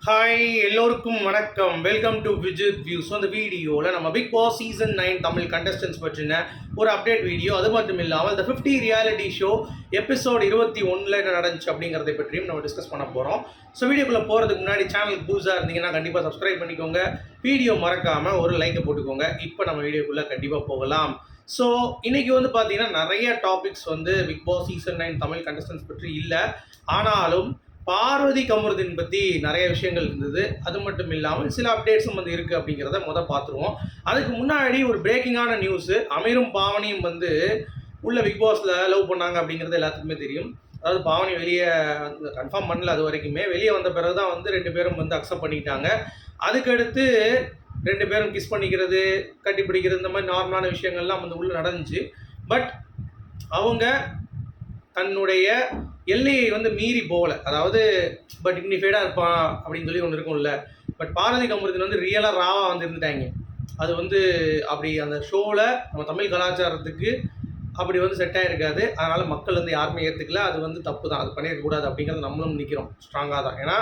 Hi எல்லோருக்கும் வணக்கம். Welcome to Vijith views. அந்த வீடியோவில் நம்ம Bigg Boss season 9 Tamil contestants பற்றின ஒரு அப்டேட் வீடியோ, அது மட்டும் இல்லாமல் இந்த 50 ரியாலிட்டி ஷோ எபிசோட் 21 என்ன நடந்துச்சு அப்படிங்கிறத பற்றியும் நம்ம டிஸ்கஸ் பண்ண போகிறோம். ஸோ வீடியோக்குள்ளே போகிறதுக்கு முன்னாடி சேனலுக்கு புதுசாக இருந்தீங்கன்னா கண்டிப்பாக சப்ஸ்கிரைப் பண்ணிக்கோங்க. வீடியோ மறக்காமல் ஒரு லைக்கை போட்டுக்கோங்க. இப்போ நம்ம வீடியோக்குள்ளே கண்டிப்பாக போகலாம். ஸோ இன்றைக்கி பார்த்தீங்கன்னா நிறைய topics Bigg Boss season 9 Tamil contestants பற்றி இல்லை. ஆனாலும் பார்வதி கமருதீன் பற்றி நிறைய விஷயங்கள் இருந்தது. அது மட்டும் இல்லாமல் சில அப்டேட்ஸும் இருக்குது அப்படிங்கிறத பார்த்துருவோம். அதுக்கு முன்னாடி ஒரு பிரேக்கிங்கான நியூஸு, அமீரும் பாவனியும் உள்ள பிக் பாஸில் லவ் பண்ணாங்க அப்படிங்கிறது எல்லாத்துக்குமே தெரியும். அதாவது பாவனி வெளியே கன்ஃபார்ம் பண்ணல, அது வரைக்குமே வெளியே வந்த பிறகு தான் 2 பேரும் அக்செப்ட் பண்ணிக்கிட்டாங்க. அதுக்கடுத்து 2 பேரும் கிஸ் பண்ணிக்கிறது, கட்டி பிடிக்கிறது, இந்த மாதிரி நார்மலான விஷயங்கள்லாம் உள்ளே நடந்துச்சு. பட் அவங்க தன்னுடைய எல்லையை மீறி போகலை. அதாவது பட் டிக்னிஃபைடாக இருப்பான் அப்படின்னு சொல்லி ஒன்று இருக்கும்ல. பட் பார்வதி கமருதீன் ரியலாக ராவாக இருந்துட்டாங்க. அது அப்படி அந்த ஷோவில் நம்ம தமிழ் கலாச்சாரத்துக்கு அப்படி செட் ஆகிருக்காது. அதனால் மக்கள் யாருமே ஏற்றுக்கல. அது தப்பு தான், அது பண்ணியிருக்கக்கூடாது அப்படிங்கிறது நம்மளும் நிற்கிறோம் ஸ்ட்ராங்காக தான். ஏன்னா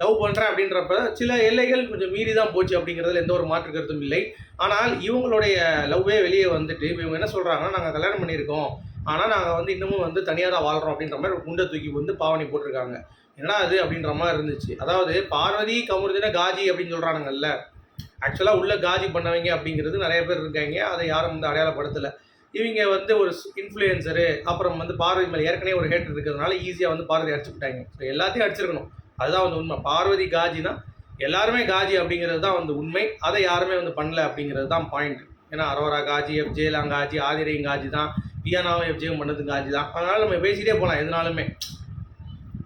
லவ் பண்ணுறேன் அப்படின்றப்ப சில எல்லைகள் கொஞ்சம் மீறி தான் போச்சு அப்படிங்கிறதுல எந்த ஒரு மாற்று கருத்தும் இல்லை. ஆனால் இவங்களுடைய லவ்வே வெளியே இவங்க என்ன சொல்கிறாங்கன்னா, நாங்கள் கல்யாணம் பண்ணியிருக்கோம், ஆனால் நாங்கள் இன்னமும் தனியாக தான் வாழ்கிறோம் அப்படின்ற மாதிரி ஒரு குண்டை தூக்கி பாவனி போட்டிருக்காங்க. என்னடா அது அப்படின்ற மாதிரி இருந்துச்சு. அதாவது பார்வதி கமருதீனை காஜி அப்படின்னு சொல்கிறானுங்கல்ல, ஆக்சுவலாக உள்ள காஜி பண்ணவங்க அப்படிங்கிறது நிறைய பேர் இருக்காங்க. அதை யாரும் அடையாளப்படுத்தலை. இவங்க ஒரு இன்ஃப்ளூயன்சரு, அப்புறம் பார்வதி மேலே ஏற்கனவே ஒரு ஹேட் இருக்கிறதுனால ஈஸியாக பார்வதி அடிச்சுக்கிட்டாங்க. ஸோ எல்லாத்தையும் அடிச்சிருக்கணும், அதுதான் உண்மை. பார்வதி காஜினா எல்லாருமே காஜி அப்படிங்கிறது தான் உண்மை. அதை யாருமே பண்ணல அப்படிங்கிறது தான் பாயிண்ட். ஏன்னா அரோரா காஜி, எஃப்ஜேலாம் காஜி, ஆதிரையும் காஜி தான், பியானாவும் எஃப்ஜேவும் பண்ணது காஜி தான். அதனால் நம்ம பேசிகிட்டே போகலாம் எதுனாலுமே.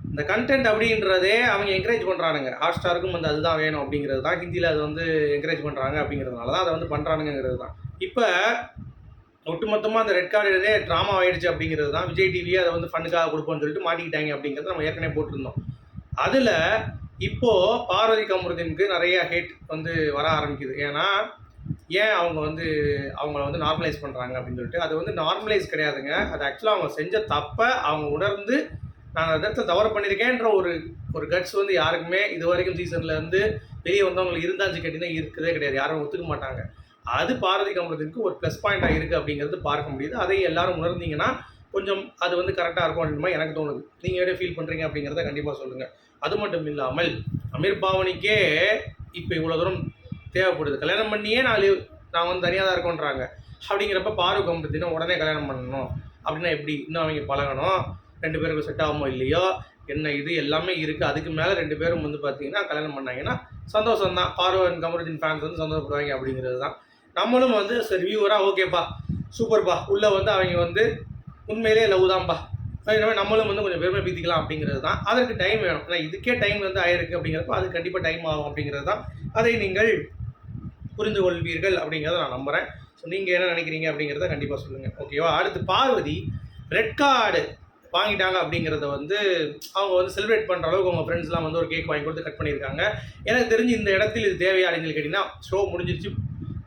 இந்த கண்டென்ட் அப்படின்றதே அவங்க என்கரேஜ் பண்ணுறானுங்க. ஹாட் ஸ்டாருக்கும் அதுதான் வேணும் அப்படிங்கிறது தான். ஹிந்தியில் அது என்கரேஜ் பண்ணுறாங்க அப்படிங்கிறதுனால தான் அதை பண்ணுறானுங்கிறது தான். இப்போ ஒட்டுமொத்தமாக அந்த ரெட் கார்டு ட்ராமா ஆகிடுச்சு அப்படிங்கிறது தான். விஜய் டிவியே அதை ஃபண்டுக்காக கொடுப்போம்னு சொல்லிட்டு மாட்டிக்கிட்டாங்க அப்படிங்கிறத நம்ம ஏற்கனவே போட்டிருந்தோம். அதில் இப்போது பார்வதி கமருதீனுக்கு நிறைய ஹேட் வர ஆரம்பிக்குது. ஏன்னா ஏன் அவங்க அவங்கள நார்மலைஸ் பண்ணுறாங்க அப்படின்னு சொல்லிட்டு. அது நார்மலைஸ் கிடையாதுங்க. அது ஆக்சுவலாக அவங்க செஞ்ச தப்பை அவங்க உணர்ந்து நான் அந்த இடத்துல தவறு பண்ணியிருக்கேன்ற ஒரு கட்ஸ் யாருக்குமே இது வரைக்கும் சீசன்லேருந்து வெளியே வந்தவங்களுக்கு இருந்தாச்சு கேட்டிங்கன்னா இருக்கதே கிடையாது. யாரும் ஒத்துக்க மாட்டாங்க. அது பார்வதி கமருதீனுக்கு ஒரு ப்ளஸ் பாயிண்ட்டாக இருக்குது அப்படிங்கிறது பார்க்க முடியுது. அதை எல்லாரும் உணர்ந்தீங்கன்னா கொஞ்சம் அது கரெக்டாக இருக்கும் அப்படின்ற மாதிரி எனக்கு தோணுது. நீங்கள் எப்படி ஃபீல் பண்ணுறீங்க அப்படிங்கிறத கண்டிப்பாக சொல்லுங்கள். அது மட்டும் இல்லாமல் அமீர் பாவனிக்கே இப்போ இவ்வளோ தூரம் தேவைப்படுது. கல்யாணம் பண்ணியே நான் தனியாக தான் இருக்கோன்றாங்க. அப்படிங்கிறப்ப பார்வதி கமருதீனை உடனே கல்யாணம் பண்ணணும் அப்படின்னா எப்படி? இன்னும் அவங்க பழகணும், 2 பேருக்கு செட் ஆகுமோ இல்லையோ, என்ன இது எல்லாமே இருக்குது. அதுக்கு மேலே 2 பேரும் பார்த்தீங்கன்னா கல்யாணம் பண்ணாங்கன்னா சந்தோஷம் தான். பார்வதி கமருதீன் ஃபேன்ஸ் சந்தோஷப்படுவாங்க அப்படிங்கிறது தான். நம்மளும் சரி வியூவராக ஓகேப்பா, சூப்பர்ப்பா, உள்ளே அவங்க உண்மையிலே லவ் தான்ப்பா, நம்மளும் கொஞ்சம் பெருமை பீத்திக்கலாம் அப்படிங்கிறது தான். அதற்கு டைம் வேணும். ஏன்னா இதுக்கே டைம் ஆயிருக்கு அப்படிங்கிறப்ப அது கண்டிப்பாக டைம் ஆகும் அப்படிங்கிறது தான். அதை நீங்கள் புரிந்து கொள்வீர்கள் அப்படிங்கிறத நான் நம்புகிறேன். ஸோ நீங்கள் என்ன நினைக்கிறீங்க அப்படிங்கிறத கண்டிப்பாக சொல்லுங்கள். ஓகேவா? அடுத்து பார்வதி ரெட் கார்டு வாங்கிட்டாங்க அப்படிங்கிறத அவங்க செலிப்ரேட் பண்ணுற அளவுக்கு அவங்க ஃப்ரெண்ட்ஸ்லாம் ஒரு கேக் வாங்கி கொடுத்து கட் பண்ணியிருக்காங்க. எனக்கு தெரிஞ்சு இந்த இடத்தில் இது தேவையா அப்படின்னு கேட்டிங்கன்னா, ஷோ முடிஞ்சிருச்சு,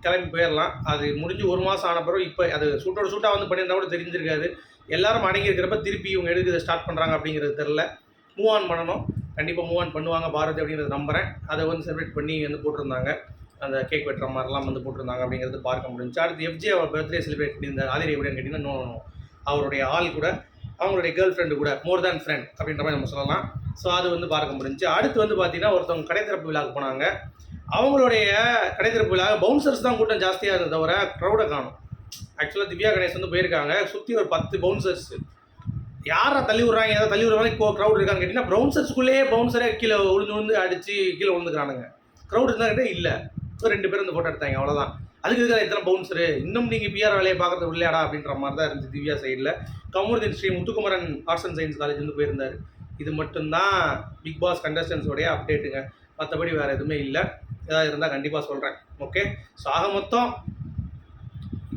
கிளம்பி போயிடலாம். அது முடிஞ்சு 1 மாதம் ஆன பிறகு இப்போ அது சூட்டாக பண்ணியிருந்தா கூட தெரிஞ்சிருக்காது. எல்லாரும் அடங்கி இருக்கிறப்ப திருப்பி இவங்க எடுத்து ஸ்டார்ட் பண்ணுறாங்க அப்படிங்கிறது தெரில. மூவ் ஆன் பண்ணணும், கண்டிப்பாக மூவ் ஆன் பண்ணுவாங்க பார்வதி அப்படிங்கிறது நம்புகிறேன். அதை செலிப்ரேட் பண்ணி போட்டிருந்தாங்க, அந்த கேக் வெட்டுற மாதிரிலாம் போட்டிருந்தாங்க அப்படிங்கிறது பார்க்க முடிஞ்சு. அடுத்து எஃப்ஜே அவர் பர்த்டே செலிப்ரேட் பண்ணியிருந்தார். ஆதிரை எப்படின்னு கேட்டிங்கன்னா, அவருடைய ஆள் கூட அவங்களுடைய கேர்ள் ஃப்ரெண்டு கூட மோர் தேன் ஃப்ரெண்ட் அப்படின்ற மாதிரி நம்ம சொல்லலாம். ஸோ அது பார்க்க முடிஞ்சு. அடுத்து பார்த்தீங்கன்னா ஒருத்தவங்க கடைத்திறப்பு விழாவுக்கு போனாங்க. அவங்களுடைய கடைத்திறப்பு விழாவை பவுன்சர்ஸ் தான் கூட்டம் ஜாஸ்தியாக இருந்தது தவிர க்ரௌடை காணும். ஆக்சுவலாக திவ்யா கணேஷ் போயிருக்காங்க, சுற்றி ஒரு 10 பவுன்சர்ஸ். யாரை தள்ளி விட்றாங்க, ஏதாவது தள்ளி விடுற மாதிரி க்ரௌட் இருக்கான்னு கேட்டிங்கன்னா, பவுன்சர்ஸ்குள்ளேயே பவுன்சரே கீழே விழுந்து அடித்து கீழே விழுந்துக்கிறானுங்க. க்ரௌட் இருந்தால் கிட்டே இல்லை. ஸோ 2 பேரும் ஃபோட்டோ எடுத்தாங்க, அவ்வளோதான். அதுக்கு இருக்கிற எத்தனை பவுன்சரு, இன்னும் நீங்கள் பிஆர் வேலையை பார்க்குறது இல்லையாடா அப்படின்ற மாதிரி தான் இருந்துச்சு திவ்யா சைடில். Kamarudeen Sri Muthukumaran arts and science college போயிருந்தார். இது மட்டும்தான் பிக் பாஸ் கண்டஸ்டன்ஸோடைய அப்டேட்டுங்க. மற்றபடி வேறு எதுவுமே இல்லை. ஏதாவது இருந்தால் கண்டிப்பாக சொல்கிறேன். ஓகே? ஸோ ஆக மொத்தம்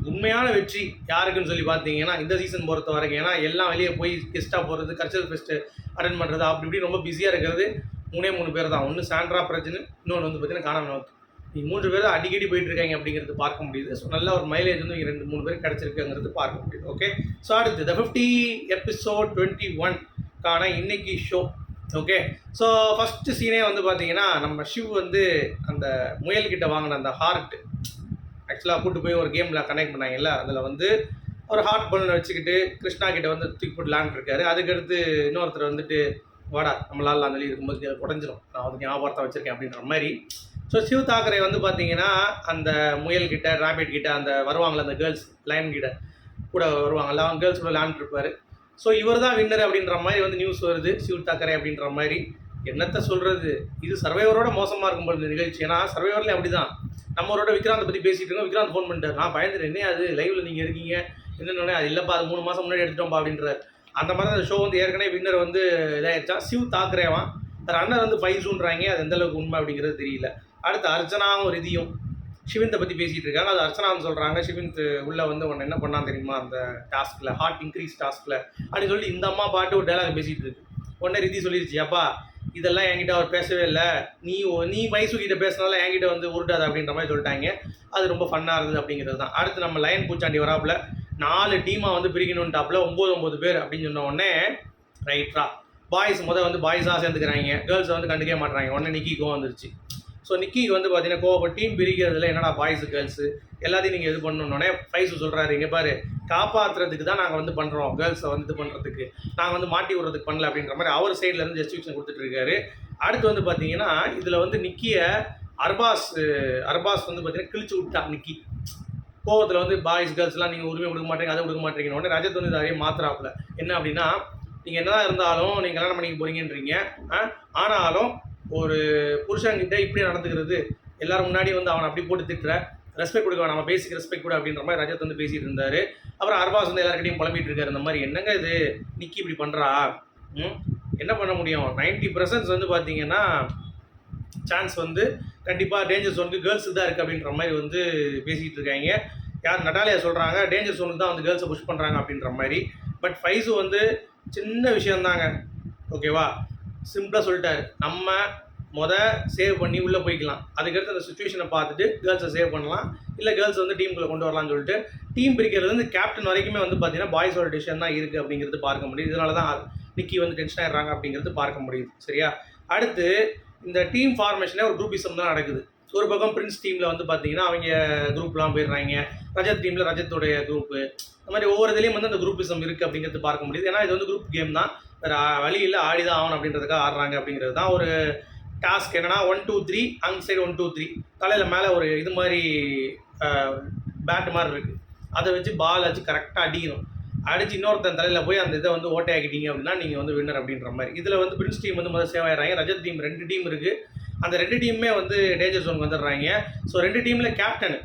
உண்மையான வெற்றி யாருக்குன்னு சொல்லி பார்த்தீங்கன்னா இந்த சீசன் பொறுத்த வரைக்கும். ஏன்னா எல்லாம் வெளியே போய் கெஸ்ட்டாக போகிறது, கல்ச்சரல் ஃபெஸ்ட்டு அட்டென்ட் பண்ணுறது, அப்படி இப்படி ரொம்ப பிஸியாக இருக்கிறது 3 பேர் தான். ஒன்று சாண்ட்ரா பிரச்சனை, இன்னொன்று பார்த்தீங்கன்னா காணாமல். 3 பேர் தான் அடிக்கடி போயிட்டு இருக்காங்க அப்படிங்கிறது பார்க்க முடியுது. ஸோ நல்ல ஒரு மைலேஜ் 2-3 பேர் கிடச்சிருக்குங்கிறது பார்க்க முடியுது. ஓகே? ஸோ அடுத்து The 50 எபிசோட் 21 இன்னைக்கு ஷோ ஓகே. ஸோ ஃபஸ்ட்டு சீனே வந்து பார்த்தீங்கன்னா, நம்ம ஷிவ் வந்து அந்த முயல்கிட்ட வாங்கின அந்த ஹார்ட் ஆக்சுவலாக கூட்டு போய் ஒரு கேமில் கனெக்ட் பண்ணாங்கல்ல, அதில் வந்து ஒரு ஹார்ட் பலூனை வச்சுக்கிட்டு கிருஷ்ணா கிட்ட வந்து தூக்கி போட்டு விளாண்டுருக்காரு. அதுக்கடுத்து இன்னொருத்தர் வந்துட்டு வாடா நம்மளால் அந்த சொல்லி இருக்கும்போது உடஞ்சிரும், நான் வந்து ஞாபகத்தை வச்சுருக்கேன் அப்படின்ற மாதிரி. ஸோ சிவ் தாக்கரே வந்து பார்த்தீங்கன்னா அந்த முயல்கிட்ட ராபிட் கிட்ட அந்த வருவாங்களே அந்த கேர்ள்ஸ் லைன் கிட்ட கூட வருவாங்கல்ல, அவங்க கேர்ள்ஸ் கூட விளாண்டுருப்பாரு. ஸோ இவர் தான் வின்னர் அப்படின்ற மாதிரி வந்து நியூஸ் வருது, சிவ் தாக்கரே அப்படின்ற மாதிரி. என்னத்தை சொல்கிறது, இது சர்வைவரோட மோசமாக இருக்கும் போது இந்த நிகழ்ச்சி. ஏன்னா சர்வைவர்லேயும் அப்படி தான் நம்மளோட விக்ராந்தை பற்றி பேசிகிட்டு இருக்கோம். விக்ராந்த் ஃபோன் பண்ணிட்டார், நான் பயந்துட்டேன், என்ன அது லைவில் நீங்கள் இருக்கீங்க என்னென்ன, அது இல்லைப்பா அது 3 மாதம் முன்னாடி எடுத்துட்டோம்ப்பா அப்படின்றார். அந்த மாதிரி அந்த ஷோ வந்து ஏற்கனவே வின்னர் வந்து இதாகிடுச்சா, சிவ் தாக்கரேவான். ரன்னர் வந்து பைசூன்றாங்க, அது எந்தளவுக்கு உண்மை அப்படிங்கிறது தெரியல. அடுத்து அர்ச்சனாவும் ரிதியும் ஷிவிந்தை பற்றி பேசிகிட்டு இருக்காங்க. அது அர்ச்சனான்னு சொல்கிறாங்க, ஷிவிந்த் உள்ளே வந்து உன்னை என்ன பண்ணான்னு தெரியுமா அந்த டாஸ்கில், ஹார்ட் இன்க்ரீஸ் டாஸ்கில் அப்படின்னு சொல்லி இந்த அம்மா பாட்டு ஒரு டைலாக் பேசிகிட்டு இருக்கு. உடனே ரிதி சொல்லிடுச்சு, அப்பா இதெல்லாம் என்கிட்ட அவர் பேசவே இல்லை, நீ மைசூக்கிட்ட பேசினால என்கிட்ட வந்து உருட்டாது அப்படின்ற மாதிரி சொல்லிட்டாங்க. அது ரொம்ப ஃபன்னாக இருந்தது அப்படிங்கிறது தான். அடுத்து நம்ம லயன் பூச்சாண்டி வராப்புல 4 டீமாக வந்து பிரிக்கணுன்ட்டாப்புல 9 பேர் அப்படின்னு சொன்ன உடனே ரைட்ரா பாய்ஸ் வந்து பாய்ஸாக சேர்ந்துக்கிறாங்க, கேர்ள்ஸை வந்து கண்டுக்கவே மாட்டுறாங்க. உடனே நிக்கி கோவம் வந்துருச்சு. ஸோ நிக்கிக்கு வந்து பார்த்தீங்கன்னா கோவப்பட்டு டீம் பிரிக்கிறதுல என்னடா பாய்ஸு கேர்ள்ஸு எல்லாத்தையும் நீங்கள் இது பண்ணணுன்னே ஃபைஸு சொல்கிறாரு, இங்கே பாரு காப்பாற்றுறதுக்கு தான் நாங்கள் வந்து பண்ணுறோம், கேர்ள்ஸை வந்து இது பண்ணுறதுக்கு நாங்கள் வந்து மாட்டி விடுறதுக்கு பண்ணல அப்படின்ற மாதிரி அவர் சைட்லேருந்து ஜஸ்டிஃபிகேஷன் கொடுத்துட்ருக்காரு. அடுத்து வந்து பார்த்தீங்கன்னா இதில் வந்து நிக்கியை அர்பாஸ் வந்து பார்த்தீங்கன்னா கிழிச்சு விட்டா. நிக்கி கோவத்தில் வந்து பாய்ஸ் கேர்ள்ஸ்லாம் நீங்கள் உரிமை கொடுக்க மாட்டேங்க, அதை கொடுக்க மாட்டேங்கன்னு உடனே ரஜத் வந்து நிறைய மாத்திராப்புல. என்ன அப்படின்னா, நீங்கள் என்ன தான் இருந்தாலும் நீங்கள் கல்யாணம் பண்ணிக்க போகிறீங்கன்றீங்க, ஆனாலும் ஒரு புருஷன்கிட்ட இப்படி நடந்துக்கிறது, எல்லாரும் முன்னாடி வந்து அவனை அப்படி போட்டு திட்டுற, ரெஸ்பெக்ட் கொடுக்க நம்ம பேசிக் ரெஸ்பெக்ட் கூட அப்படின்ற மாதிரி ரஜத் வந்து பேசிகிட்டு இருந்தார். அப்புறம் அர்பாஸ் வந்து எல்லாருக்கிட்டையும் புலம்பிட்டு இருக்காரு, இந்த மாதிரி என்னங்க இது நிக்கி இப்படி பண்ணுறா, என்ன பண்ண முடியும், 90% வந்து பார்த்தீங்கன்னா சான்ஸ் வந்து கண்டிப்பாக டேஞ்சர் ஜோனுக்கு கேர்ள்ஸுக்கு தான் இருக்குது அப்படின்ற மாதிரி வந்து பேசிகிட்டு இருக்காங்க. யார் நட்டாலியா சொல்கிறாங்க டேஞ்சர் ஜோனுக்கு தான் வந்து கேர்ள்ஸை புஷ் பண்ணுறாங்க அப்படின்ற மாதிரி. பட் ஃபைஸு வந்து சின்ன விஷயந்தாங்க, ஓகேவா, சிம்பிளாக சொல்லிட்டாரு, நம்ம சேவ் பண்ணி உள்ளே போய்க்கலாம், அதுக்கடுத்து அந்த சுச்சுவேஷனை பார்த்துட்டு கேர்ள்ஸை சேவ் பண்ணலாம், இல்லை கேர்ள்ஸ் வந்து டீமுக்குள்ளே கொண்டு வரலாம்னு சொல்லிட்டு டீம் பிரிக்கிறது வந்து கேப்டன் வரைக்குமே வந்து பார்த்தீங்கன்னா பாய்ஸோட டிசிஷன் தான் இருக்குது அப்படிங்கிறது பார்க்க முடியுது. இதனால தான் நிக்கி வந்து டென்ஷன் ஆகிடுறாங்க அப்படிங்கிறது பார்க்க முடியுது. சரியா, அடுத்து இந்த டீம் ஃபார்மேஷனே ஒரு குரூப்பிசம் தான் நடக்குது. ஒரு பக்கம் பிரின்ஸ் டீமில் வந்து பார்த்தீங்கன்னா அவங்க குரூப்லாம் போயிடுறாங்க, ரஜத் டீமில் ரஜத்தோடைய குரூப்பு, இந்த மாதிரி ஒவ்வொரு இதுலேயும் வந்து அந்த குரூப்பிசம் இருக்குது அப்படிங்கிறது பார்க்க முடியுது. ஏன்னா இது வந்து குரூப் கேம் தான், வேறு வழி இல்லை, ஆடி தான் ஆகணும் அப்படின்றதுக்காக ஆடுறாங்க அப்படிங்கிறது தான் ஒரு டாஸ்க். என்னென்னா 1 2 3 அங்கே சைடு 1 2 3 தலையில் மேலே ஒரு இது மாதிரி பேட் மாதிரி இருக்குது, அதை வச்சு பால் வச்சு கரெக்டாக அடிக்கணும். அடிச்சு இன்னொருத்தன் தலையில் போய் அந்த இதை வந்து ஓட்டையாக்கிட்டீங்க அப்படின்னா நீங்கள் வந்து வின்னர் அப்படின்ற மாதிரி. இதில் வந்து பிரின்ஸ் டீம் வந்து முதல்ல சேவ் ஆயிடுறாங்க. ரஜத் டீம் 2 டீம் இருக்குது, அந்த 2 டீமுமே வந்து டேஞ்சர் ஜோனுக்கு வந்துடுறாங்க. ஸோ 2 டீமில் கேப்டன்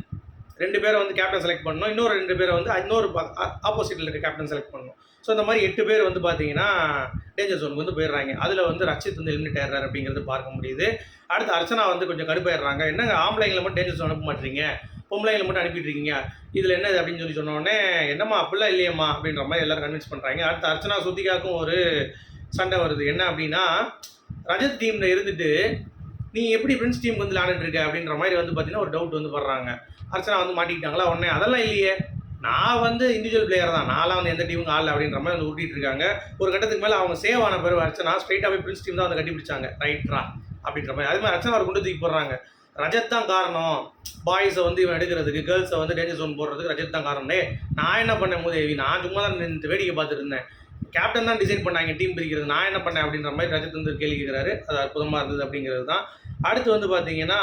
2 பேரை வந்து கேப்டன் செலக்ட் பண்ணணும், இன்னொரு 2 பேரை வந்து இன்னொரு ஆப்போசிட்டில் இருக்க கேப்டன் செலக்ட் பண்ணணும். ஸோ இந்த மாதிரி 8 பேர் வந்து பார்த்தீங்கன்னா டேஞ்சர் ஜோனுக்கு வந்து போயிடுறாங்க. அதில் வந்து ரச்சித் வந்து எலிமினேட் ஆயிடுறாரு அப்படிங்கிறது பார்க்க முடியுது. அடுத்து அர்ச்சனா வந்து கொஞ்சம் கடுப்பாயிடுறாங்க, என்னங்க ஆம்பளைங்களை மட்டும் டேஞ்சர் ஜோன் அனுப்ப மாட்டீங்க, பொம்பளைங்களை மட்டும் அனுப்பிட்டு இருக்கீங்க, இதில் என்னது அப்படின்னு சொல்லி சொன்னோடனே என்னம்மா அப்படிலாம் இல்லையம்மா அப்படின்ற மாதிரி எல்லோரும் கன்வின்ஸ் பண்ணுறாங்க. அடுத்து அர்ச்சனா சுத்திகாக்கும் ஒரு சண்டை வருது. என்ன அப்படின்னா, ரஜத் டீமில் இருந்துட்டு நீ எப்படி பிரின்ஸ் டீமுக்கு வந்து விளையாண்டுட்டு இருக்க அப்படின்ற மாதிரி வந்து பார்த்தீங்கன்னா ஒரு டவுட் வந்து படுறாங்க. அர்ச்சனா வந்து மாட்டிக்கிட்டாங்களா, உடனே அதெல்லாம் இல்லையே, நான் வந்து இண்டிவிஜுவல் பிளேயர் தான், நான்லாம் வந்து எந்த டீமுக்கு ஆடல அப்படின்ற மாதிரி வந்து ஊட்டிகிட்டு இருக்காங்க. ஒரு கட்டத்துக்கு மேலே அவங்க சேவ் ஆன பிறகு அர்ச்சனா ஸ்ட்ரைட்டாகவே பிரின்ஸ் டீம் தான் வந்து கட்டிப்பிடிச்சாங்க, ரைட்ரா அப்படின்ற மாதிரி. அது மாதிரி அர்ச்சனா அவர் கொண்டு தூக்கி போடுறாங்க, ரஜத் தான் காரணம் பாய்ஸை வந்து இவன் எடுக்கிறதுக்கு, கேர்ள்ஸை வந்து டேஞ்சர் ஜோன் போடுறதுக்கு ரஜத் தான் காரணம். நான் என்ன பண்ணேன் மூதேவி, நான் சும்மா தான் வேடிக்கை பார்த்துட்டு இருந்தேன், கேப்டன் தான் டிசைட் பண்ணாங்க டீம் பிரிக்கிறது, நான் என்ன பண்ணேன் அப்படின்ற மாதிரி ரஜத் வந்து கேள்வி கேட்குறாரு. அது அற்புதமாக இருந்தது அப்படிங்கிறது தான். அடுத்து வந்து பார்த்தீங்கன்னா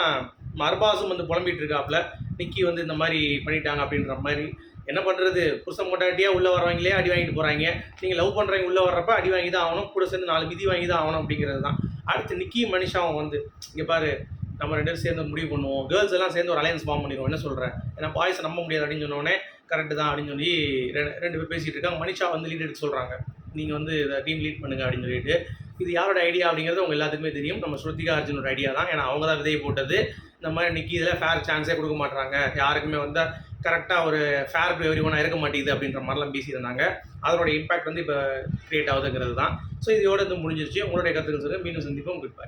அர்பாஸும் வந்து புலம்பிகிட்டு இருக்காப்புல, நிக்கி வந்து இந்த மாதிரி பண்ணிட்டாங்க அப்படின்ற மாதிரி. என்ன பண்ணுறது, புருஷன் மொட்டாட்டியாக உள்ளே வரவங்களே அடி வாங்கிட்டு போகிறாங்க, நீங்கள் லவ் பண்ணுறவங்க உள்ளே வர்றப்ப அடி வாங்கி தான் ஆகணும், கூட சேர்ந்து 4 மிதி வாங்கி தான் ஆகணும் அப்படிங்கிறது தான். அடுத்து நிக்கி மனிஷாவும் வந்து இங்கே பாரு, நம்ம 2 பேரும் சேர்ந்து முடிவு பண்ணுவோம், கேர்ள்ஸ் எல்லாம் சேர்ந்து ஒரு அலையன்ஸ் ஃபார்ம் பண்ணிடுவோம், என்ன சொல்கிறேன், ஏன்னா பாய்ஸை நம்ப முடியாது அப்படின்னு சொன்னோடனே கரெக்டு தான் அப்படின்னு சொல்லி 2 பேர் பேசிகிட்டு இருக்காங்க. மனிஷா வந்து லீட் எடுக்க சொல்கிறாங்க, நீங்கள் வந்து இதை டீம் லீட் பண்ணுங்க அப்படின்னு சொல்லிட்டு. இது யாரோட ஐடியா அப்படிங்கிறது உங்கள் எல்லாத்துக்குமே தெரியும், நம்ம ஸ்ருத்திகா அர்ஜுனோட ஐடியா தான். ஏன்னா அவங்க தான் விதையை போட்டது. இந்த மாதிரி நிக்கி இதில் ஃபேர் சான்ஸே கொடுக்க மாட்டுறாங்க, யாருக்குமே வந்து கரெக்டாக ஒரு ஃபேர் டு எவ்ரி ஒன்னாக இருக்க மாட்டேங்குது அப்படின்ற மாதிரிலாம் பேசியிருந்தாங்க. அதோட இம்பாக்ட் வந்து இப்போ க்ரியேட் ஆகுதுங்கிறது தான். ஸோ இதோட வந்து முடிஞ்சிருச்சு. உங்களுடைய கருத்துக்கள் சொல்லுங்கள், மீண்டும் சந்திப்போம், குட் பை.